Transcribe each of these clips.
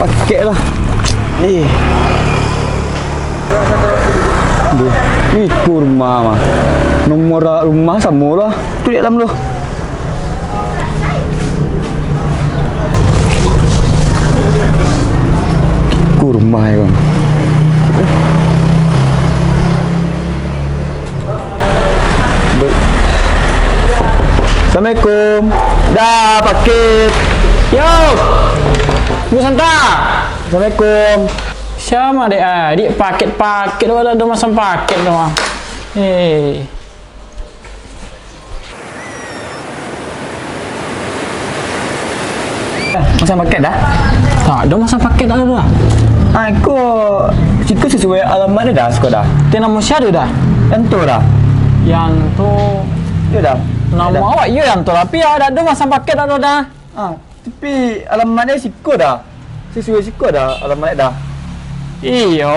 pakai lah. Ini kurma mah. Nomor rumah sama lah. Tu di dalam tu. Kurma ya bang. Assalamualaikum. Dah paket. Yo, Bu Santa. Assalamualaikum. Siapa dek? Dik paket ada masang paket doang. Masang paket dah? Tak ada masang paket dah dah. Aku cikgu sesuai alamat dia dah sekolah. Dia nama siapa dah? Yang tu dah. Yang tu Ya dah. nama awak you yang tu tapi ada masang paket dah. Tapi alamat dia siko dah. Sesuai siko dah alamat dia dah. Iyo,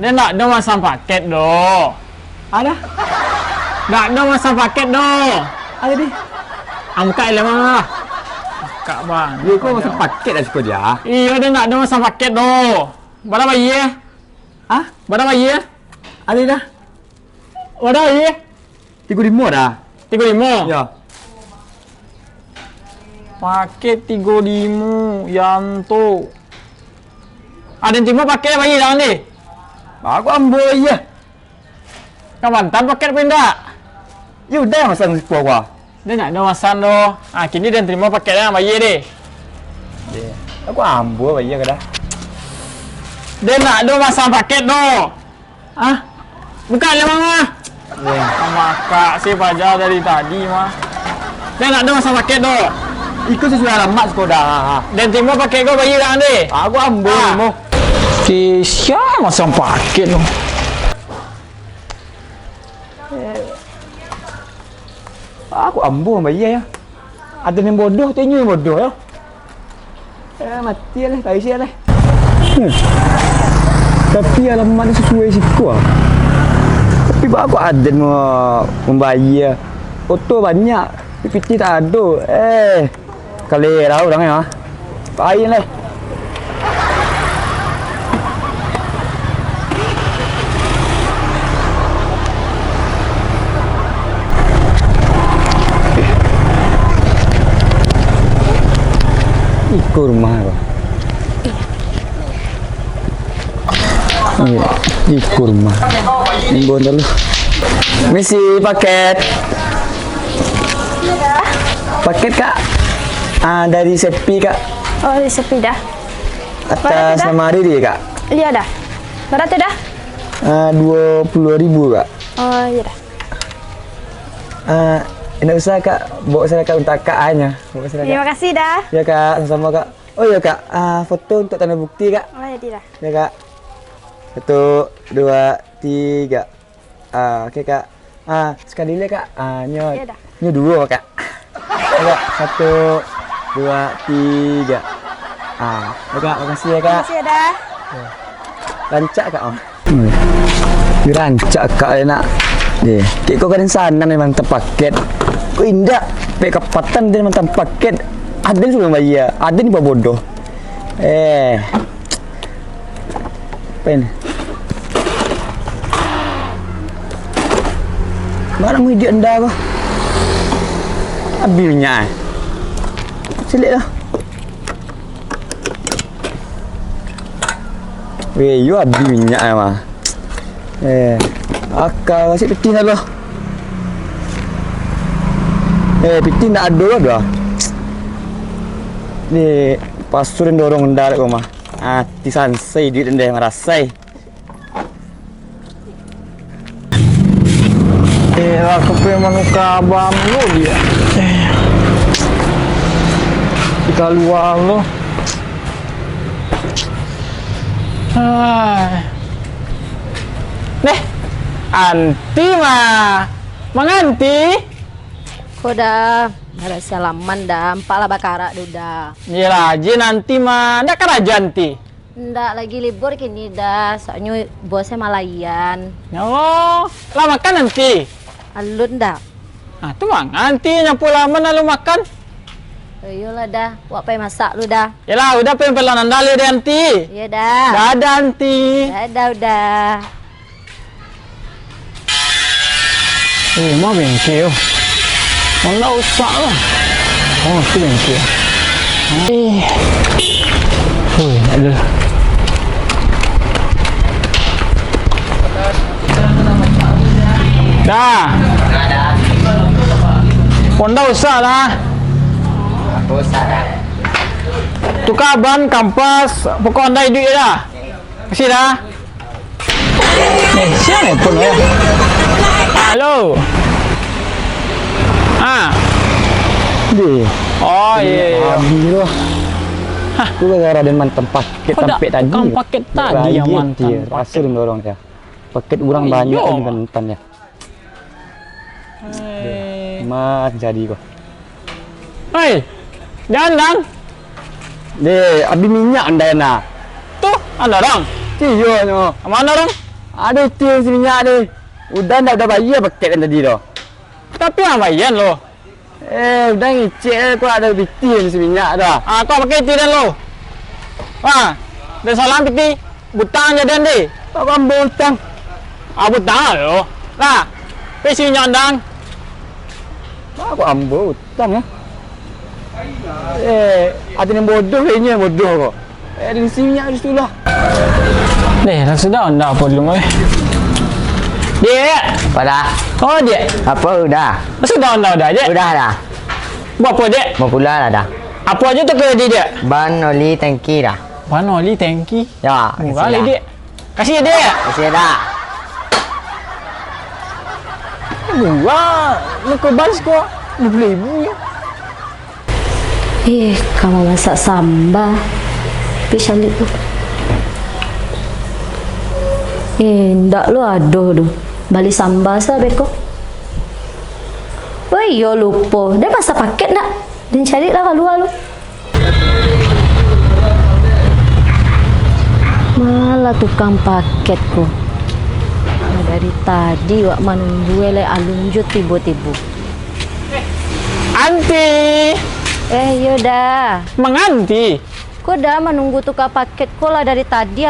dia nak ada masang paket doh. Ada? Tak ada masang paket doh. Ada di. Angkat lah mah. Kak bang. Ya kau masang paket dah siko dia. Iyo, dia nak ada masang paket doh. Berapa bayi? Hah? Berapa bayi? Ada dah. Berapa bayi? 35 dah. 35. Ya. Paket 35 yang tu. Ada yang terima paket bayi dah ni. Aku ambil ya. Kau bantan paket pindah. Ya dah masang siko aku. Dia nak ada masan doh. Kini dia terima paket dah bayi deh. Aku ambil bayi ke dah. Dia nak ada masang paket doh. Bukan lah mama. Maka si pajar dari tadi mah. Dia nak ada masang paket doh. Ikut sesuai alamat sekolah. Dan terima paket kau bayi dah ni. Aku ambil mo. Si siapa masang paket doh? Aku ambil bayi ya. Ada yang bodoh, tanya yang bodoh ya. Mati lah, tak isi lah. Tapi alamat dia sesuai siku ah. Tapi aku ada mau membayar. Foto banyak, PPT tak ada. Kali tahu orang ya. Baik lah. Ikut rumah apa? Iya, ikut rumah. Ibu dulu. Misi paket. Paket kak. Dari Sepi kak. Oh, dari Sepi dah. Atas nama Riri kak. Iya dah. Berapa dah? 20.000 kak. Oh, iya dah. Tidak usah kak, bawa saya kak untuk kak hanya. Terima kasih dah. Ya kak, sama-sama kak. Oh ya kak, foto untuk tanda bukti kak. Oh, iya dah. Ya kak. 1, 2, 3. Oke kak. Sekali lagi kak. Nyo. Ya dah. Nyo 2 kak. Ya kak. 1, 2, 3. Ya kak, makasih ya kak. Terima kasih dah. Rancak kak. Dia rancak kak nak. Dia, kau kan sana memang terpaket. Kau indah, pakai kapatan dia memang terpaket. Ada ni sebelum bayar, ada ni bodoh. Pen. Mana mu dia anda kau? Abilnya. Selit lah. Weh, you abilnya mah. Akal masih peti nak lah. Peti nak ada dah. Ni pasurin dorong ndak kau mah. Ti sansai duit ndai marasai. Aku pengen menukar abang lu dia. Kita luar lu. Anti mah. Manganti. Kau dah ada salaman dah. Empat lah bakara dah. Iya aja nanti mah. Ndak kan aja nanti. Ndak lagi libur kini dah. Soalnya bosnya Malayan. Oh, lah makan nanti. Alun dah. Tuh bang, nanti nyapu lama lalu makan. Ayolah dah, wak pay masak lu dah. Yalah, udah pengen pelan andali deh nanti. Ya dah. Dadah nanti. Dadah udah. Mah bengkel. Enggak usah lah. Oh, itu bengkel. Ada. Dah. Honda usah lah. Usah dah. Tukar ban, kampas, pokok Honda hidup je dah. Kasih dah. Siapa ni pun ya? Halo. Dia. Oh, iya. Alhamdulillah. Aku gara ada mantan paket Kau dah sampai tadi. tukang paket tadi yang mantan dia. paket. Rasa dia dorong dia. Paket orang Oh, banyak iya. ni mantan ya. Mas jadi kau. Hei, jangan dang. Deh, abi minyak anda nak. Tuh, ada orang. Tiyo no. Mana orang? Ada tiyo si minyak ni. Udah bayar paket yang tadi tu. Tapi yang bayar lo. Udah ngecek aku ada biti si minyak dah. Kau pakai itu dan lo. Wah, dan salam piti. Butang je dan deh. Kau ambil hutang. Butang lo. Nah, pesi nyandang. Aku ambil hutang ya. Ada yang bodoh kayaknya bodoh kok. Ada si minyak di situ lah. Dah sudah anda apa dulu eh. Dek. Apa dah? Oh, dek. Apa udah? Sudah anda dah, dek. Udah dah. Buat apa, dek? Mau pulang lah dah. Apa aja tu ke dia, dek? Ban, oli, tangki dah. Ban oli tangki. Ya, Murah kasih lah, dah. dek. Kasih ya, dek. Kasih dah. Murah. Lu ke ban kau 20,000 ya. Kamu masak sambal. Bisa lihat tu. Ndak lu aduh tu. Balik sambal sah beko. Oh iya lupa. Dia masak paket nak. Dan cari lah keluar lu. Malah tukang paket ku. Dari tadi wak menunggu le alunjut tiba-tiba. Anti. Yaudah. Menganti. Kau dah menunggu tukar paket kau lah dari tadi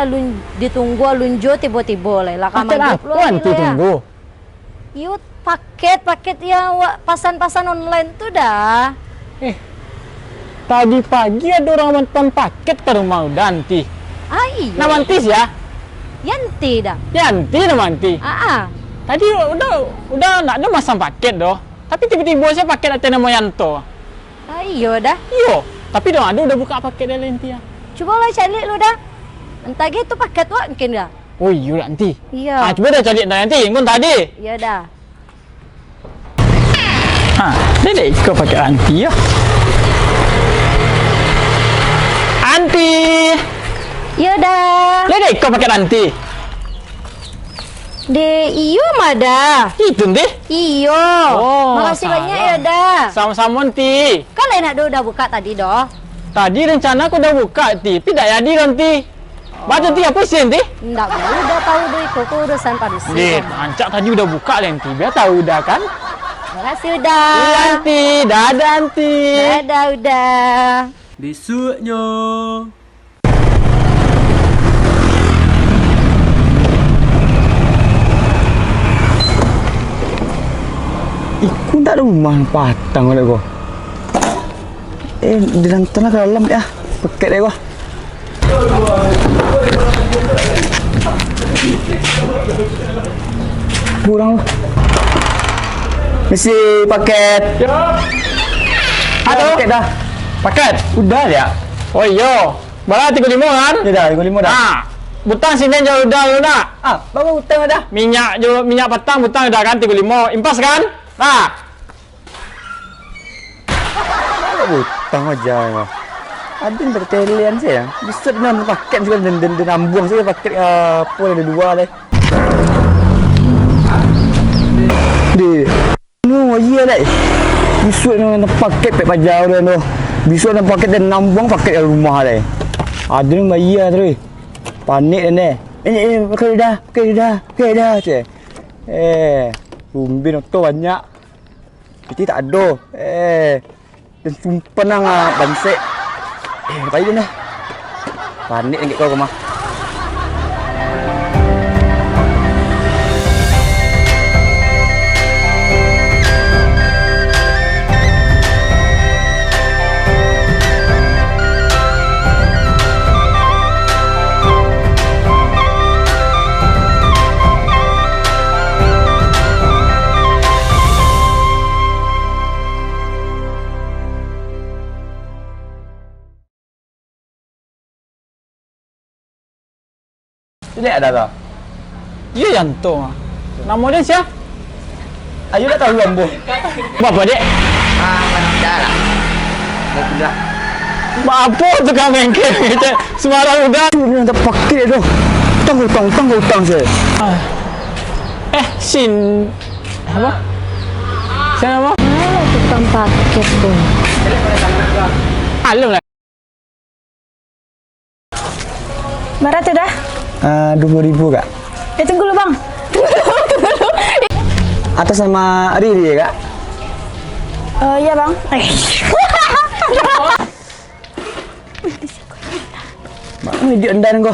ditunggu alunjo tiba-tiba lah. Lah Paket apa anti tunggu? Yuk paket yang pasan-pasan online tu dah. Tadi pagi ada orang mantan paket ke rumah udah anti. Iya. Nama antis ya? Yanti dah. Yanti nama anti. Tadi udah nak ada masang paket doh. Tapi tiba-tiba saya paket atas nama Yanto. Iya dah. Yo, tapi dong ada udah buka paket dari Yanti ya. Coba lah cari lu dah. Entah gitu paket wak mungkin dah. Oh iya Yanti. Iya. Coba dah cari Yanti. Ingun tadi. Iya dah. Dia dah ikut paket Yanti ya. Yanti. Iya dah. Dia dah ikut paket Yanti. De iyo mada. Itu deh. Iyo. Makasih banyak ya dah. Sama-sama Yanti. Kan lain nak udah buka tadi doh. Tadi rencana aku udah buka Ti, tapi tak jadi nanti. Baca Ti apa sih Ti? Nggak udah tahu deh kok urusan padusi. Dek, mancak tadi udah buka Ti. Biar tahu udah kan? Makasih udah. Iya Ti, dadah Ti. Dadah udah. Besoknya. Iku tak ada rumah patang oleh kau. Di dalam tanah ke dalam ya. Paket dia kau. Kurang lah. Mesti paket. Halo. Paket dah. Paket. Udah ya. Oh iya. Berapa 35 kan? Ya dah, 35 dah. Butang sini jauh dah. Baru hutang dah. Minyak petang butang dah kan 35. Impas kan? Hutang aja kau. Ada yang bertelian saya. Bisa dengan paket juga dan nambung saya paket apa ada dua deh. Di. No, iya deh. Bisa dengan paket pek pajau dia tu. Bisa dengan paket dan nambung paket di rumah deh. Ada yang bayar terus. Panik dan deh. Pakai dah. Cik. Rumbin tu banyak. Itu tak ada. Dan sumpah nang bansek. Baik dia dah. Panik lagi kau rumah. Tidak ada tak? Ya jantung. Nama dia siapa? Ayu dah tahu ambo. Apa dek? Dah lah. Dah sudah. Apa tukang bengkel kita sembarang udah. Ini tak pakai tu. Tang hutang saya. Sin apa? Sin apa? Tukang paket tu. Alam lah. Berapa tu dah? 20,000 kak. Tunggu dulu bang. Atas sama Riri ya kak? Ya bang. Mak, dia endan kau.